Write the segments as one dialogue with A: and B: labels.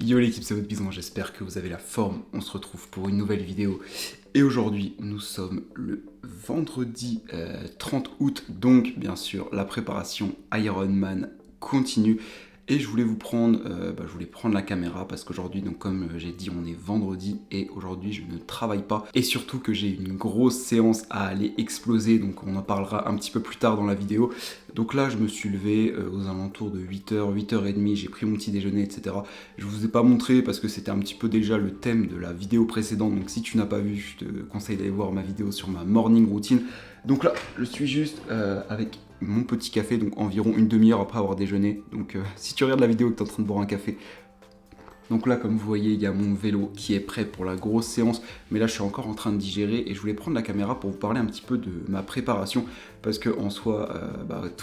A: Yo l'équipe, c'est votre Bison, j'espère que vous avez la forme. On se retrouve pour une nouvelle vidéo. Et aujourd'hui, nous sommes le vendredi 30 août, donc bien sûr, la préparation Ironman continue. Et je voulais je voulais prendre la caméra parce qu'aujourd'hui, donc comme j'ai dit, on est vendredi et aujourd'hui je ne travaille pas. Et surtout que j'ai une grosse séance à aller exploser, donc on en parlera un petit peu plus tard dans la vidéo. Donc là, je me suis levé aux alentours de 8h, 8h30, j'ai pris mon petit déjeuner, etc. Je vous ai pas montré parce que c'était un petit peu déjà le thème de la vidéo précédente, donc si tu n'as pas vu, je te conseille d'aller voir ma vidéo sur ma morning routine. Donc là, je suis juste avec mon petit café, donc environ une demi-heure après avoir déjeuné. Donc si tu regardes la vidéo et que tu es en train de boire un café, donc là, comme vous voyez, il y a mon vélo qui est prêt pour la grosse séance. Mais là, je suis encore en train de digérer et je voulais prendre la caméra pour vous parler un petit peu de ma préparation. Parce que en soi,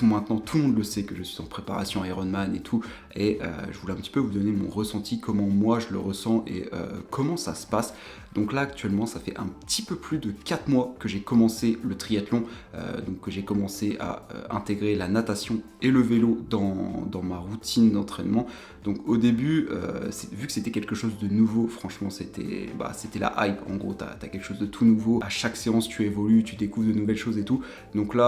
A: maintenant, tout le monde le sait que je suis en préparation Ironman et tout. Et je voulais un petit peu vous donner mon ressenti, comment moi je le ressens et comment ça se passe. Donc là, actuellement, ça fait un petit peu plus de 4 mois que j'ai commencé le triathlon. Donc que j'ai commencé à intégrer la natation et le vélo dans ma routine d'entraînement. Donc au début, vu que c'était quelque chose de nouveau, franchement c'était la hype. En gros, t'as quelque chose de tout nouveau. À chaque séance, tu évolues, tu découvres de nouvelles choses et tout. Donc là,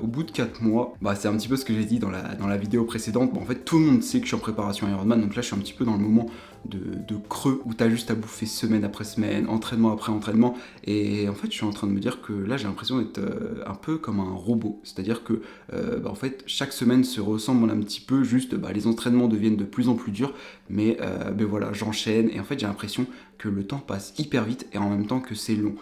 A: au bout de 4 mois, c'est un petit peu ce que j'ai dit dans la vidéo précédente. En fait, tout le monde sait que je suis en préparation Ironman. Donc là, je suis un petit peu dans le moment de creux où t'as juste à bouffer semaine après semaine, entraînement après entraînement. Et en fait, je suis en train de me dire que là, j'ai l'impression d'être un peu comme un robot. C'est-à-dire que en fait, chaque semaine se ressemble un petit peu. Juste, les entraînements deviennent de plus en plus durs. Mais voilà, j'enchaîne. Et en fait, j'ai l'impression que le temps passe hyper vite et en même temps que c'est long.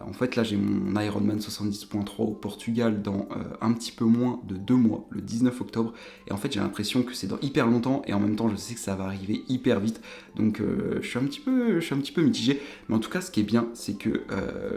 A: En fait, là, j'ai mon Ironman 70.3 au Portugal dans un petit peu moins de 2 mois, le 19 octobre. Et en fait, j'ai l'impression que c'est dans hyper longtemps et en même temps, je sais que ça va arriver hyper vite. Donc, je suis un petit peu mitigé. Mais en tout cas, ce qui est bien, c'est que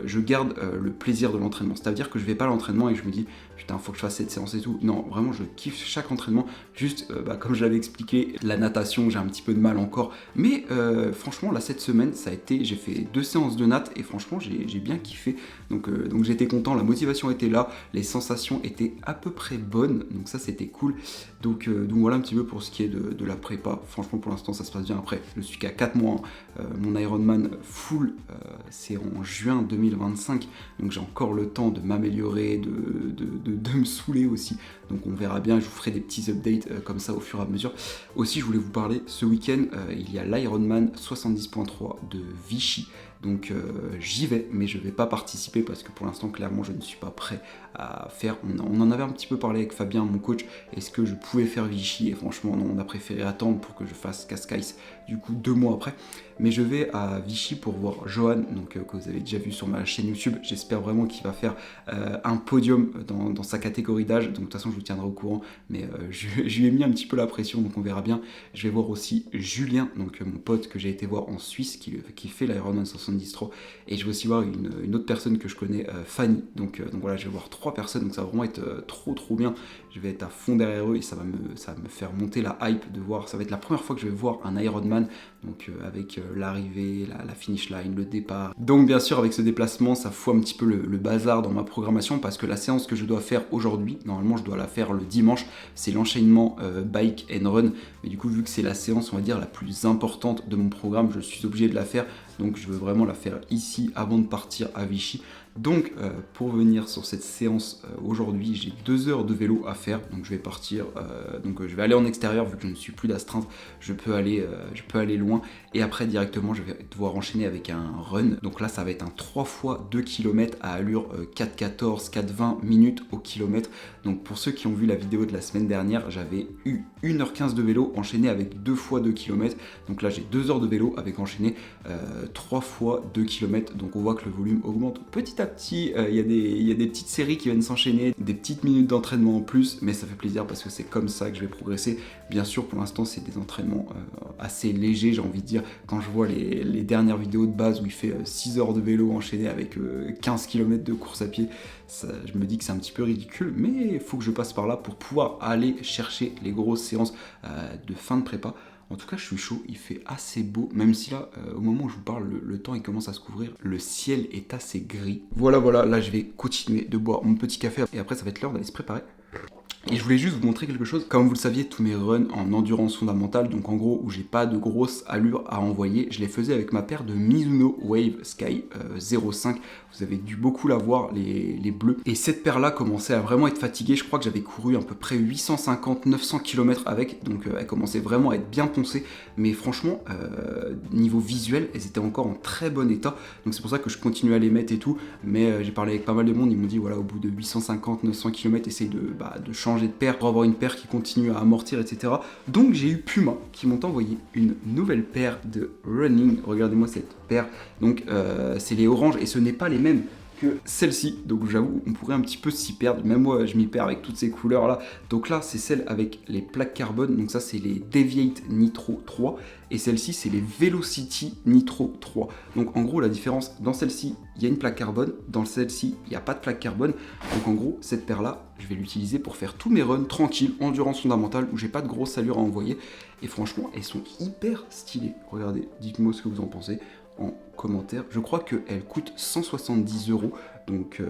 A: je garde le plaisir de l'entraînement. C'est-à-dire que je vais pas à l'entraînement et je me dis, putain, faut que je fasse cette séance et tout. Non, vraiment, je kiffe chaque entraînement. Juste, comme je l'avais expliqué, la natation, j'ai un petit peu de mal encore. Mais franchement, là, cette semaine, j'ai fait 2 séances de natte et franchement, j'ai bien kiffé. Donc j'étais content, la motivation était là, les sensations étaient à peu près bonnes. Donc ça, c'était cool. Donc voilà un petit peu pour ce qui est de la prépa. Franchement, pour l'instant, ça se passe bien. Après, je suis qu'à 4 mois. Mon Ironman full, c'est en juin 2025. Donc j'ai encore le temps de m'améliorer, de me saouler aussi. Donc on verra bien, je vous ferai des petits updates comme ça au fur et à mesure. Aussi, je voulais vous parler, ce week-end, il y a l'Ironman 70.3 de Vichy. Donc j'y vais, mais je ne vais pas participer parce que pour l'instant, clairement, je ne suis pas prêt à faire. On en avait un petit peu parlé avec Fabien, mon coach, est-ce que je pouvais faire Vichy? Et franchement, non, on a préféré attendre pour que je fasse Cascais, du coup 2 mois après. Mais je vais à Vichy pour voir Johan, donc, que vous avez déjà vu sur ma chaîne YouTube. J'espère vraiment qu'il va faire un podium dans sa catégorie d'âge. Donc de toute façon, je vous tiendrai au courant. Mais je lui ai mis un petit peu la pression, donc on verra bien. Je vais voir aussi Julien, donc mon pote que j'ai été voir en Suisse, qui fait l'Ironman 70.3. Et je vais aussi voir une autre personne que je connais, Fanny. Donc voilà, je vais voir 3 personnes. Donc ça va vraiment être trop bien. Je vais être à fond derrière eux et ça va me faire monter la hype de voir. Ça va être la première fois que je vais voir un Ironman. Donc avec l'arrivée, la finish line, le départ. Donc bien sûr, avec ce déplacement, ça fout un petit peu le bazar dans ma programmation parce que la séance que je dois faire aujourd'hui, normalement je dois la faire le dimanche, c'est l'enchaînement bike and run. Mais du coup, vu que c'est la séance, on va dire, la plus importante de mon programme, je suis obligé de la faire. Donc je veux vraiment la faire ici avant de partir à Vichy. Donc pour venir sur cette séance aujourd'hui, j'ai 2 heures de vélo à faire. Donc je vais partir, je vais aller en extérieur vu que je ne suis plus d'astreinte. Je peux aller loin. Et après directement, je vais devoir enchaîner avec un run. Donc là, ça va être un 3 fois 2 km à allure 4,14, 4,20 minutes au kilomètre. Donc pour ceux qui ont vu la vidéo de la semaine dernière, j'avais eu 1h15 de vélo enchaîné avec 2 fois 2 km. Donc là, j'ai 2 heures de vélo avec enchaîné 3 fois 2 km. Donc on voit que le volume augmente petit à petit. Il y a des petites séries qui viennent s'enchaîner, des petites minutes d'entraînement en plus, mais ça fait plaisir parce que c'est comme ça que je vais progresser. Bien sûr, pour l'instant, c'est des entraînements assez légers, j'ai envie de dire. Quand je vois les dernières vidéos de base où il fait 6 heures de vélo enchaîné avec 15 km de course à pied, je me dis que c'est un petit peu ridicule, mais il faut que je passe par là pour pouvoir aller chercher les grosses séances de fin de prépa. En tout cas, je suis chaud, il fait assez beau, même si là, au moment où je vous parle, le temps il commence à se couvrir, le ciel est assez gris. Voilà, là je vais continuer de boire mon petit café et après ça va être l'heure d'aller se préparer. Et je voulais juste vous montrer quelque chose. Comme vous le saviez, tous mes runs en endurance fondamentale, donc en gros où j'ai pas de grosse allure à envoyer, je les faisais avec ma paire de Mizuno Wave Sky 05. Vous avez dû beaucoup la voir, les bleus. Et cette paire-là commençait à vraiment être fatiguée. Je crois que j'avais couru à peu près 850-900 km avec, donc elle commençait vraiment à être bien poncée. Mais franchement, niveau visuel, elles étaient encore en très bon état. Donc c'est pour ça que je continue à les mettre et tout. Mais j'ai parlé avec pas mal de monde, ils m'ont dit voilà, au bout de 850-900 km, essaye de changer de paire pour avoir une paire qui continue à amortir, etc. Donc j'ai eu Puma qui m'ont envoyé une nouvelle paire de running. Regardez-moi cette paire. Donc c'est les oranges et ce n'est pas les mêmes que celle-ci, donc j'avoue on pourrait un petit peu s'y perdre, même moi je m'y perds avec toutes ces couleurs là. Donc là c'est celle avec les plaques carbone, donc ça c'est les Deviate Nitro 3 et celle-ci c'est les Velocity Nitro 3. Donc en gros la différence, dans celle-ci il y a une plaque carbone, dans celle-ci il n'y a pas de plaque carbone. Donc en gros cette paire là je vais l'utiliser pour faire tous mes runs tranquilles, endurance fondamentale où j'ai pas de grosse allure à envoyer. Et franchement elles sont hyper stylées. Regardez, dites-moi ce que vous en pensez en commentaire. Je crois qu'elle coûte 170 €. Donc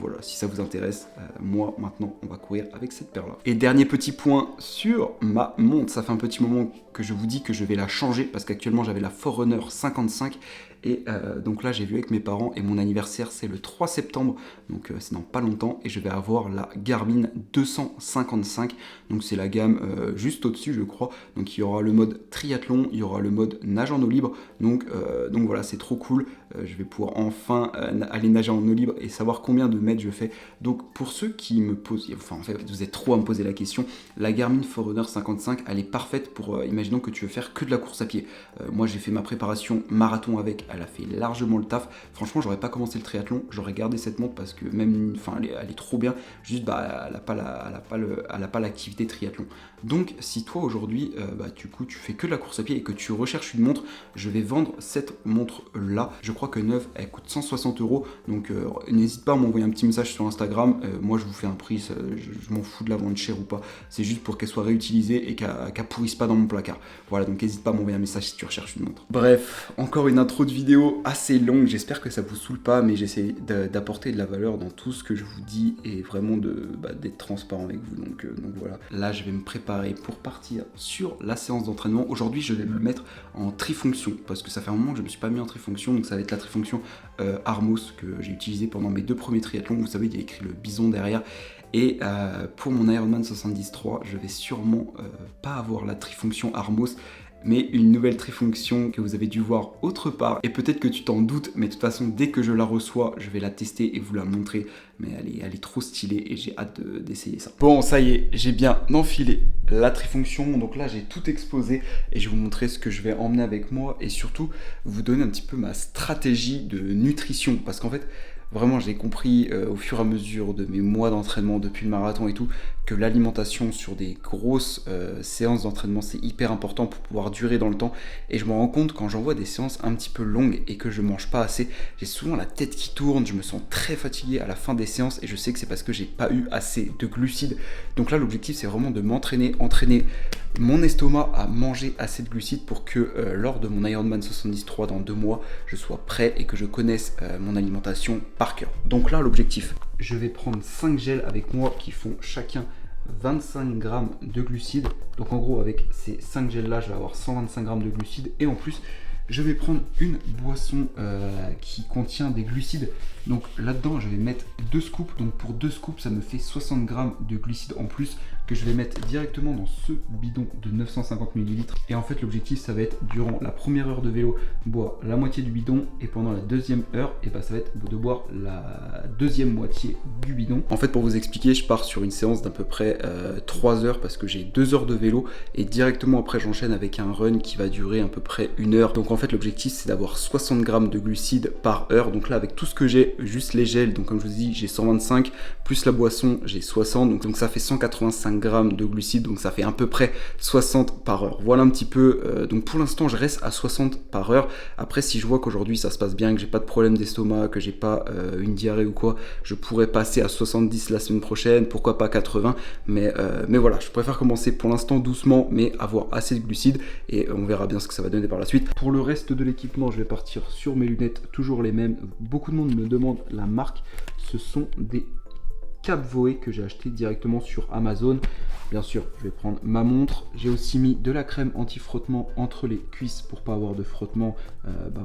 A: voilà, si ça vous intéresse, moi maintenant on va courir avec cette paire là. Et dernier petit point sur ma montre, ça fait un petit moment que je vous dis que je vais la changer parce qu'actuellement j'avais la Forerunner 55 et donc là j'ai vu avec mes parents et mon anniversaire c'est le 3 septembre, donc c'est dans pas longtemps et je vais avoir la Garmin 255, donc c'est la gamme juste au-dessus je crois. Donc il y aura le mode triathlon, il y aura le mode nage en eau libre, donc voilà c'est trop cool, je vais pouvoir enfin aller nager en eau libre et savoir combien de mètres je fais. Donc pour ceux qui me posent, enfin en fait vous êtes trop à me poser la question, la Garmin Forerunner 55 elle est parfaite pour, imaginons que tu veux faire que de la course à pied. Moi j'ai fait ma préparation marathon avec, elle a fait largement le taf. Franchement j'aurais pas commencé le triathlon, j'aurais gardé cette montre parce que même, enfin elle est trop bien, juste elle a pas l'activité triathlon. Donc si toi aujourd'hui du coup tu fais que de la course à pied et que tu recherches une montre, je vais vendre cette montre là. Je crois que neuve elle coûte 160 €. Donc n'hésite pas à m'envoyer un petit message sur Instagram. Moi je vous fais un prix, je m'en fous de la vendre cher ou pas. C'est juste pour qu'elle soit réutilisée et qu'elle pourrisse pas dans mon placard. Voilà, donc n'hésite pas à m'envoyer un message si tu recherches une montre. Bref, encore une intro de vidéo assez longue. J'espère que ça vous saoule pas, mais j'essaie d'apporter de la valeur dans tout ce que je vous dis et vraiment d'être transparent avec vous. Donc voilà. Là je vais me préparer pour partir sur la séance d'entraînement. Aujourd'hui je vais me mettre en trifonction parce que ça fait un moment que je me suis pas mis en trifonction. Donc ça va être la trifonction Armos que j'ai utilisé pendant mes 2 premiers triathlons. Vous savez, il y a écrit le bison derrière. Et pour mon Ironman 73, je vais sûrement pas avoir la trifonction Armos, mais une nouvelle trifonction que vous avez dû voir autre part. Et peut-être que tu t'en doutes, mais de toute façon, dès que je la reçois, je vais la tester et vous la montrer. Mais elle est trop stylée et j'ai hâte d'essayer ça. Bon, ça y est, j'ai bien enfilé la trifonction. Donc là, j'ai tout exposé et je vais vous montrer ce que je vais emmener avec moi et surtout vous donner un petit peu ma stratégie de nutrition. Parce qu'en fait, vraiment, j'ai compris au fur et à mesure de mes mois d'entraînement depuis le marathon et tout, que l'alimentation sur des grosses séances d'entraînement, c'est hyper important pour pouvoir durer dans le temps. Et je me rends compte quand j'envoie des séances un petit peu longues et que je mange pas assez, j'ai souvent la tête qui tourne, je me sens très fatigué à la fin des séances et je sais que c'est parce que j'ai pas eu assez de glucides. Donc là, l'objectif, c'est vraiment de entraîner mon estomac à manger assez de glucides pour que lors de mon Ironman 73 dans 2 mois, je sois prêt et que je connaisse mon alimentation par cœur. Donc là, l'objectif, je vais prendre 5 gels avec moi qui font chacun 25 grammes de glucides. Donc en gros, avec ces 5 gels là, je vais avoir 125 grammes de glucides et en plus, je vais prendre une boisson qui contient des glucides. Donc là-dedans, je vais mettre 2 scoops. Donc pour 2 scoops, ça me fait 60 grammes de glucides en plus que je vais mettre directement dans ce bidon de 950 ml. Et en fait, l'objectif, ça va être durant la première heure de vélo, boire la moitié du bidon. Et pendant la deuxième heure, et ça va être de boire la deuxième moitié du bidon. En fait, pour vous expliquer, je pars sur une séance d'à peu près 3 heures parce que j'ai 2 heures de vélo. Et directement après, j'enchaîne avec un run qui va durer à peu près 1 heure. Donc en fait, l'objectif, c'est d'avoir 60 grammes de glucides par heure. Donc là, avec tout ce que j'ai, juste les gels, donc comme je vous dis, j'ai 125, plus la boisson, j'ai 60. Donc ça fait 185 grammes de glucides, donc ça fait à peu près 60 par heure. Voilà un petit peu, donc pour l'instant je reste à 60 par heure. Après, si je vois qu'aujourd'hui ça se passe bien, que j'ai pas de problème d'estomac, que j'ai pas une diarrhée ou quoi, je pourrais passer à 70 la semaine prochaine, pourquoi pas 80, mais voilà, je préfère commencer pour l'instant doucement, mais avoir assez de glucides et on verra bien ce que ça va donner par la suite. Pour le reste de l'équipement, je vais partir sur mes lunettes, toujours les mêmes. Beaucoup de monde me demande la marque, ce sont des Cap Voé que j'ai acheté directement sur Amazon. Bien sûr, je vais prendre ma montre. J'ai aussi mis de la crème anti-frottement entre les cuisses pour pas avoir de frottement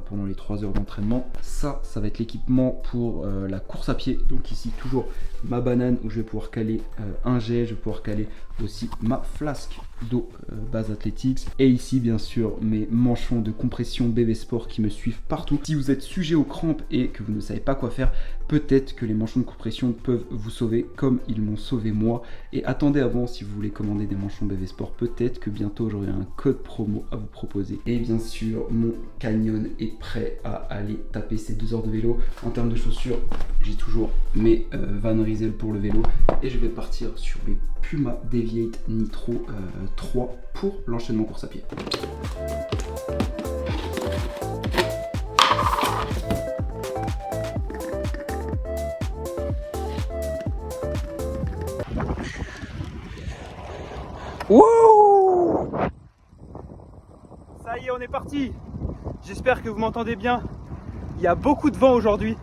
A: pendant les 3 heures d'entraînement. Ça va être l'équipement pour la course à pied. Donc ici, toujours ma banane où je vais pouvoir caler un jet. Je vais pouvoir caler aussi ma flasque d'eau base Athletics. Et ici, bien sûr, mes manchons de compression BB Sport qui me suivent partout. Si vous êtes sujet aux crampes et que vous ne savez pas quoi faire, peut-être que les manchons de compression peuvent vous sauver comme ils m'ont sauvé moi. Et attendez avant, si vous voulez commander des manchons BB Sport, peut-être que bientôt j'aurai un code promo à vous proposer. Et bien sûr, mon Canyon est prêt à aller taper ces 2 heures de vélo. En termes de chaussures, j'ai toujours mes Van Rysel pour le vélo. Et je vais partir sur les Puma Deviate Nitro 3 pour l'enchaînement course à pied.
B: Wouh! Ça y est, on est parti. J'espère que vous m'entendez bien. Il y a beaucoup de vent aujourd'hui.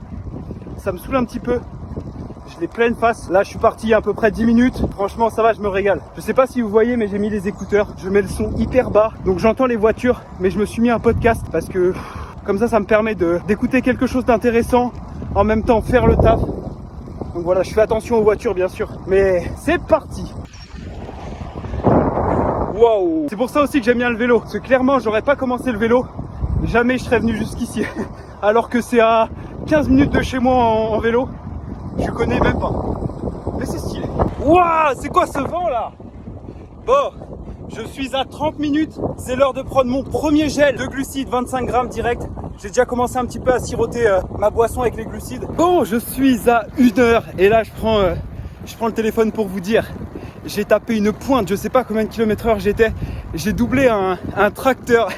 B: Ça me saoule un petit peu. Je l'ai pleine face. Là, je suis parti il y a à peu près 10 minutes. Franchement, ça va, je me régale. Je sais pas si vous voyez, mais j'ai mis les écouteurs. Je mets le son hyper bas. Donc j'entends les voitures, mais je me suis mis un podcast parce que comme ça me permet d'écouter quelque chose d'intéressant. En même temps, faire le taf. Donc voilà, je fais attention aux voitures, bien sûr. Mais c'est parti. Wow. C'est pour ça aussi que j'aime bien le vélo. Parce que clairement, j'aurais pas commencé le vélo. Jamais je serais venu jusqu'ici. Alors que c'est à 15 minutes de chez moi en vélo. Je connais même pas. Mais c'est stylé. Waouh, c'est quoi ce vent là? Bon, je suis à 30 minutes. C'est l'heure de prendre mon premier gel de glucides, 25 grammes direct. J'ai déjà commencé un petit peu à siroter ma boisson avec les glucides. Bon, je suis à 1 heure. Et là, je prends le téléphone pour vous dire. J'ai tapé une pointe, je sais pas combien de km/h j'étais. J'ai doublé un tracteur.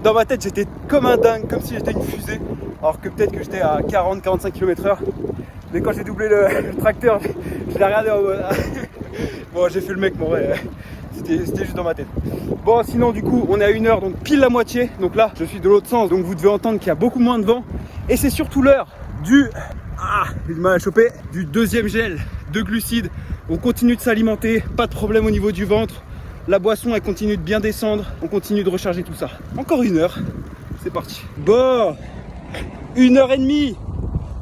B: Dans ma tête, j'étais comme un dingue, comme si j'étais une fusée. Alors que peut-être que j'étais à 40-45 km/h. Mais quand j'ai doublé le tracteur, je l'ai regardé en mode... Bon, j'ai fait le mec, mon vrai. C'était juste dans ma tête. Bon, sinon, du coup, on est à 1 heure, donc pile la moitié. Donc là, je suis de l'autre sens, donc vous devez entendre qu'il y a beaucoup moins de vent. Et c'est surtout l'heure du... j'ai du mal à choper. Du deuxième gel de glucides. On continue de s'alimenter, pas de problème au niveau du ventre. La boisson, elle continue de bien descendre. On continue de recharger tout ça. Encore 1 heure. C'est parti. Bon, 1h30.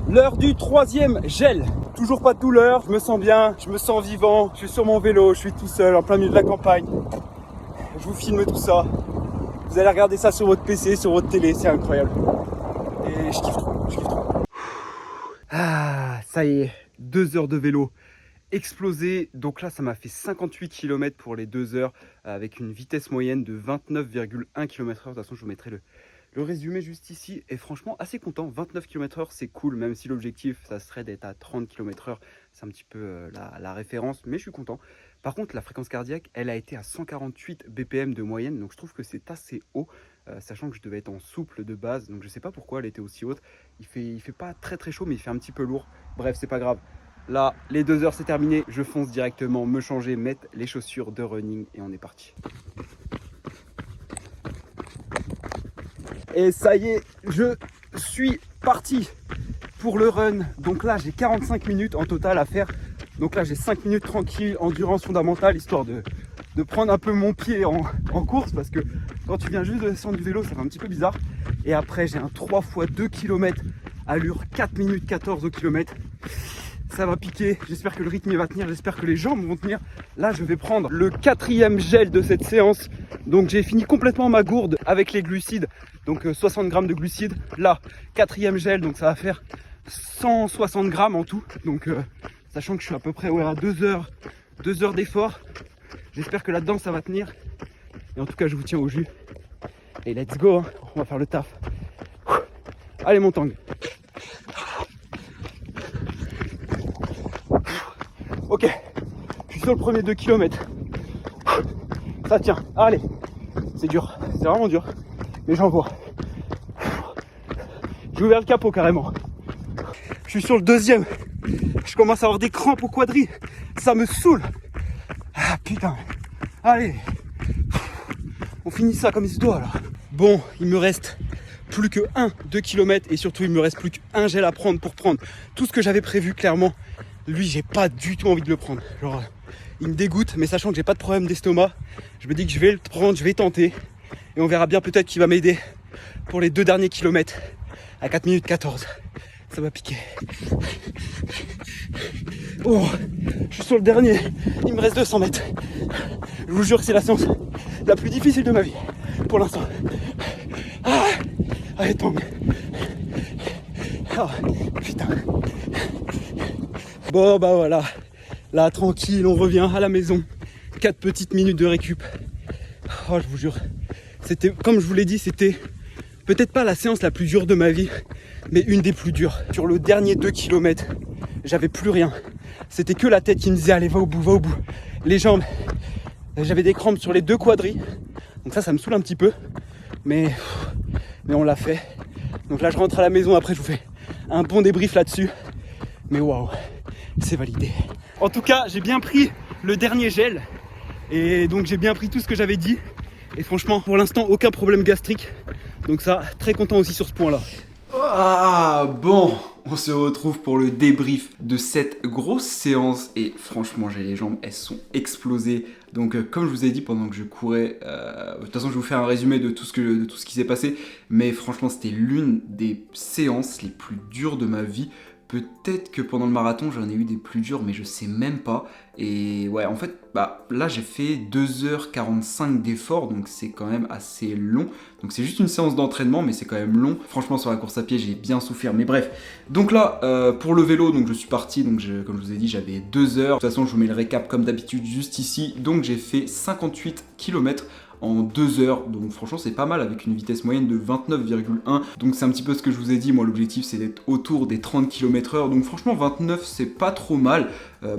B: L'heure du 3e gel. Toujours pas de douleur. Je me sens bien. Je me sens vivant. Je suis sur mon vélo. Je suis tout seul en plein milieu de la campagne. Je vous filme tout ça. Vous allez regarder ça sur votre PC, sur votre télé. C'est incroyable. Et je kiffe trop. Je kiffe trop. Ah, ça y est. 2 heures de vélo. Explosé, donc là ça m'a fait 58 km pour les 2 heures avec une vitesse moyenne de 29,1 km/h. De toute façon je vous mettrai le résumé juste ici et franchement assez content. 29 km/h c'est cool, même si l'objectif ça serait d'être à 30 km/h, c'est un petit peu la référence, mais je suis content. Par contre la fréquence cardiaque elle a été à 148 BPM de moyenne, donc je trouve que c'est assez haut, sachant que je devais être en souple de base, donc je sais pas pourquoi elle était aussi haute. Il fait pas très très chaud mais il fait un petit peu lourd, bref c'est pas grave. Là, les 2 heures c'est terminé, je fonce directement me changer, mettre les chaussures de running et on est parti. Et ça y est, je suis parti pour le run. Donc là, j'ai 45 minutes en total à faire. Donc là, j'ai 5 minutes tranquille, endurance fondamentale, histoire de prendre un peu mon pied en course. Parce que quand tu viens juste de descendre du vélo, ça fait un petit peu bizarre. Et après, j'ai un 3 x 2 km, allure 4 minutes 14 au kilomètre. Ça va piquer, j'espère que le rythme va tenir, j'espère que les jambes vont tenir. Là je vais prendre le 4e gel de cette séance. Donc j'ai fini complètement ma gourde avec les glucides. Donc 60 grammes de glucides. Là 4e gel, donc ça va faire 160 grammes en tout. Donc sachant que je suis à peu près à 2 heures d'effort. J'espère que là-dedans ça va tenir. Et en tout cas je vous tiens au jus. Et let's go, hein. On va faire le taf. Allez mon tang. Ok, je suis sur le premier 2 km. Ça tient, allez. C'est dur, c'est vraiment dur. Mais j'en vois. J'ai ouvert le capot carrément. Je suis sur le 2e. Je commence à avoir des crampes au quadri. Ça me saoule. Ah putain. Allez. On finit ça comme il se doit là. Bon, il me reste plus que 2 km et surtout il me reste plus qu'un gel à prendre pour prendre tout ce que j'avais prévu clairement. lui j'ai pas du tout envie de le prendre. Genre il me dégoûte, mais sachant que j'ai pas de problème d'estomac, je me dis que je vais le prendre, je vais tenter. Et on verra bien, peut-être qu'il va m'aider pour les 2 derniers kilomètres à 4 minutes 14. Ça va piquer. Oh, je suis sur le dernier, il me reste 200 mètres. Je vous jure que c'est la séance la plus difficile de ma vie, pour l'instant. Ah, allez, tombe. Ah, putain. Bon, bah voilà. Là, tranquille, on revient à la maison. 4 petites minutes de récup. Oh, je vous jure. C'était, comme je vous l'ai dit, c'était peut-être pas la séance la plus dure de ma vie, mais une des plus dures. Sur le dernier 2 km, j'avais plus rien. C'était que la tête qui me disait allez, va au bout, va au bout. Les jambes, j'avais des crampes sur les 2 quadris. Donc ça me saoule un petit peu. Mais on l'a fait. Donc là, je rentre à la maison. Après, je vous fais un bon débrief là-dessus. Mais waouh, c'est validé. En tout cas, j'ai bien pris le dernier gel. Et donc, j'ai bien pris tout ce que j'avais dit. Et franchement, pour l'instant, aucun problème gastrique. Donc ça, très content aussi sur ce point-là.
A: Ah bon, on se retrouve pour le débrief de cette grosse séance et franchement j'ai les jambes, elles sont explosées. Donc comme je vous ai dit pendant que je courais, de toute façon je vais vous faire un résumé de tout ce qui s'est passé, mais franchement c'était l'une des séances les plus dures de ma vie. Peut-être que pendant le marathon j'en ai eu des plus dures, mais je sais même pas. Et ouais, en fait, là j'ai fait 2h45 d'effort, donc c'est quand même assez long. Donc c'est juste une séance d'entraînement, mais c'est quand même long. Franchement, sur la course à pied, j'ai bien souffert. Mais bref, donc là, pour le vélo, donc je suis parti. Donc comme je vous ai dit, j'avais 2 heures. De toute façon, je vous mets le récap comme d'habitude juste ici. Donc j'ai fait 58 km en 2 heures, donc franchement c'est pas mal avec une vitesse moyenne de 29,1. Donc c'est un petit peu ce que je vous ai dit, moi l'objectif c'est d'être autour des 30 km/h, donc franchement 29 c'est pas trop mal.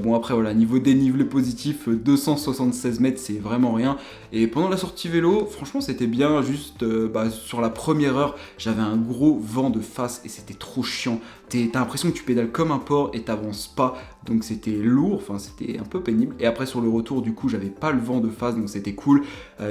A: Bon après voilà, niveau dénivelé positif, 276 mètres c'est vraiment rien. Et pendant la sortie vélo, franchement c'était bien, juste sur la première heure, j'avais un gros vent de face et c'était trop chiant. T'as l'impression que tu pédales comme un porc et t'avances pas, donc c'était lourd, enfin c'était un peu pénible. Et après sur le retour du coup j'avais pas le vent de face, donc c'était cool.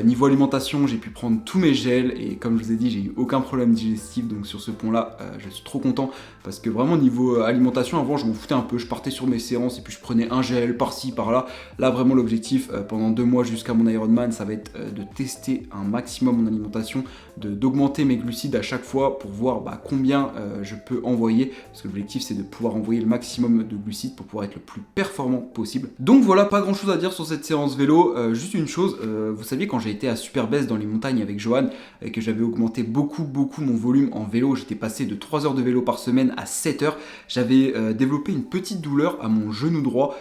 A: Niveau alimentation, j'ai pu prendre tous mes gels et comme je vous ai dit, j'ai eu aucun problème digestif, donc sur ce point-là, je suis trop content parce que vraiment niveau alimentation, avant je m'en foutais un peu, je partais sur mes séances et puis je prenais un gel par-ci par-là. Là vraiment l'objectif pendant 2 mois jusqu'à mon Ironman, ça va être de tester un maximum mon alimentation, d'augmenter mes glucides à chaque fois pour voir combien je peux envoyer, parce que l'objectif c'est de pouvoir envoyer le maximum de glucides pour pouvoir être le plus performant possible. Donc voilà, pas grand chose à dire sur cette séance vélo, juste une chose, vous saviez quand j'ai été à Superbest dans les montagnes avec Johan, et que j'avais augmenté beaucoup mon volume en vélo, j'étais passé de 3 heures de vélo par semaine à 7 heures, j'avais développé une petite douleur à mon genou droit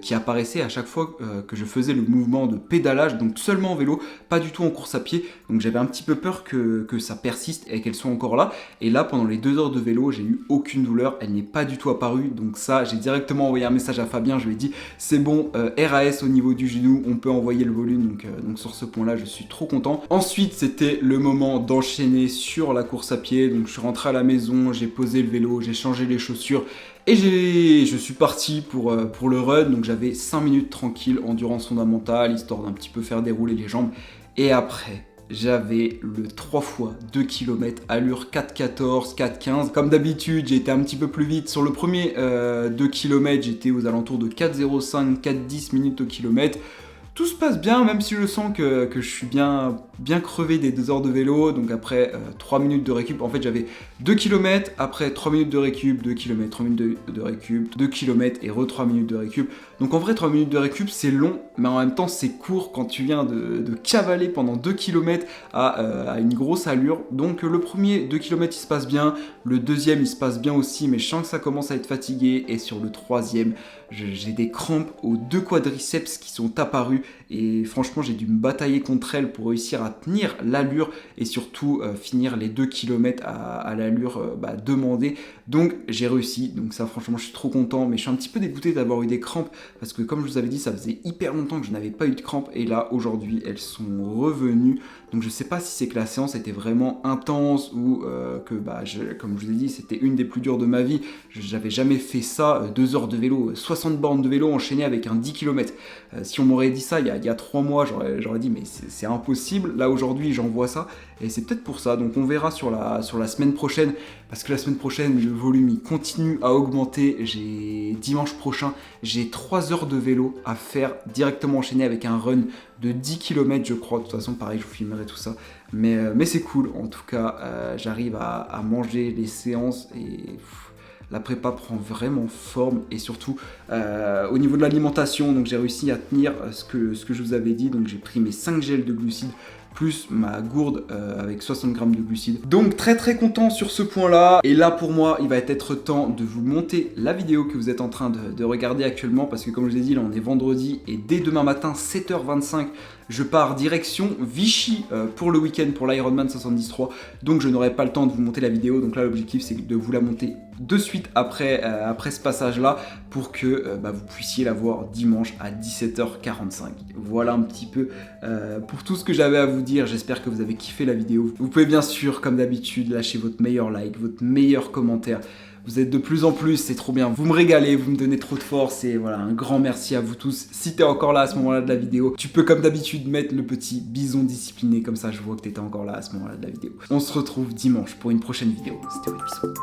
A: qui apparaissait à chaque fois que je faisais le mouvement de pédalage, donc seulement en vélo, pas du tout en course à pied, donc j'avais un petit peu peur que ça persiste et qu'elle soit encore là. Et là pendant les 2 heures de vélo, j'ai eu aucune douleur, elle n'est pas du tout apparue, donc ça j'ai directement envoyé un message à Fabien, je lui ai dit c'est bon, RAS au niveau du genou, on peut envoyer le volume, donc sur ce point là je suis trop content. Ensuite c'était le moment d'enchaîner sur la course à pied, donc je suis rentré à la maison, j'ai posé le vélo, j'ai changé les chaussures et je suis parti pour le run. Donc j'avais 5 minutes tranquille, endurance fondamentale, histoire d'un petit peu faire dérouler les jambes. Et après, j'avais le 3 fois 2 km, allure 4,14, 4,15. Comme d'habitude, j'ai été un petit peu plus vite. Sur le premier 2 km, j'étais aux alentours de 4,05, 4,10 minutes au kilomètre. Tout se passe bien, même si je sens que je suis bien crevé des 2 heures de vélo. Donc après 3 minutes de récup, en fait j'avais 2 km, après 3 minutes de récup, 2 km, 3 minutes de récup, 2 km et 3 minutes de récup. Donc en vrai 3 minutes de récup c'est long, mais en même temps c'est court quand tu viens de cavaler pendant 2 km à une grosse allure. Donc le premier 2 km il se passe bien, le deuxième il se passe bien aussi, mais je sens que ça commence à être fatigué. Et sur le troisième, j'ai des crampes aux 2 quadriceps qui sont apparus. Et franchement j'ai dû me batailler contre elles pour réussir à tenir l'allure et surtout finir les 2 km à l'allure demandée. Donc j'ai réussi, donc ça franchement je suis trop content, mais je suis un petit peu dégoûté d'avoir eu des crampes parce que comme je vous avais dit ça faisait hyper longtemps que je n'avais pas eu de crampes et là aujourd'hui elles sont revenues. Donc je sais pas si c'est que la séance était vraiment intense ou comme je vous ai dit c'était une des plus dures de ma vie. J'avais jamais fait ça, 2 heures de vélo, 60 bornes de vélo enchaînées avec un 10 km. Si on m'aurait dit ça il y a 3 mois, j'aurais dit mais c'est impossible. là aujourd'hui j'en vois ça et c'est peut-être pour ça. Donc on verra sur la semaine prochaine, parce que la semaine prochaine le volume il continue à augmenter. Dimanche prochain j'ai 3 heures de vélo à faire directement enchaîné avec un run de 10 km je crois. De toute façon pareil, je vous filmerai tout ça, mais c'est cool en tout cas. J'arrive à manger les séances et la prépa prend vraiment forme, et surtout au niveau de l'alimentation, donc j'ai réussi à tenir ce que je vous avais dit. Donc j'ai pris mes 5 gels de glucides plus ma gourde avec 60 grammes de glucides. Donc très content sur ce point là. Et là pour moi il va être temps de vous monter la vidéo que vous êtes en train de regarder actuellement, parce que comme je vous ai dit là on est vendredi et dès demain matin 7h25 je pars direction Vichy pour le week-end pour l'Ironman 73. Donc je n'aurai pas le temps de vous monter la vidéo. Donc là l'objectif c'est de vous la monter de suite après ce passage là pour que vous puissiez la voir dimanche à 17h45. Voilà un petit peu pour tout ce que j'avais à vous dire. J'espère que vous avez kiffé la vidéo. Vous pouvez bien sûr comme d'habitude lâcher votre meilleur like, votre meilleur commentaire. Vous êtes de plus en plus, c'est trop bien. Vous me régalez, vous me donnez trop de force et voilà, un grand merci à vous tous. Si t'es encore là à ce moment-là de la vidéo, tu peux comme d'habitude mettre le petit bison discipliné, comme ça je vois que t'étais encore là à ce moment-là de la vidéo. On se retrouve dimanche pour une prochaine vidéo. C'était Bisous.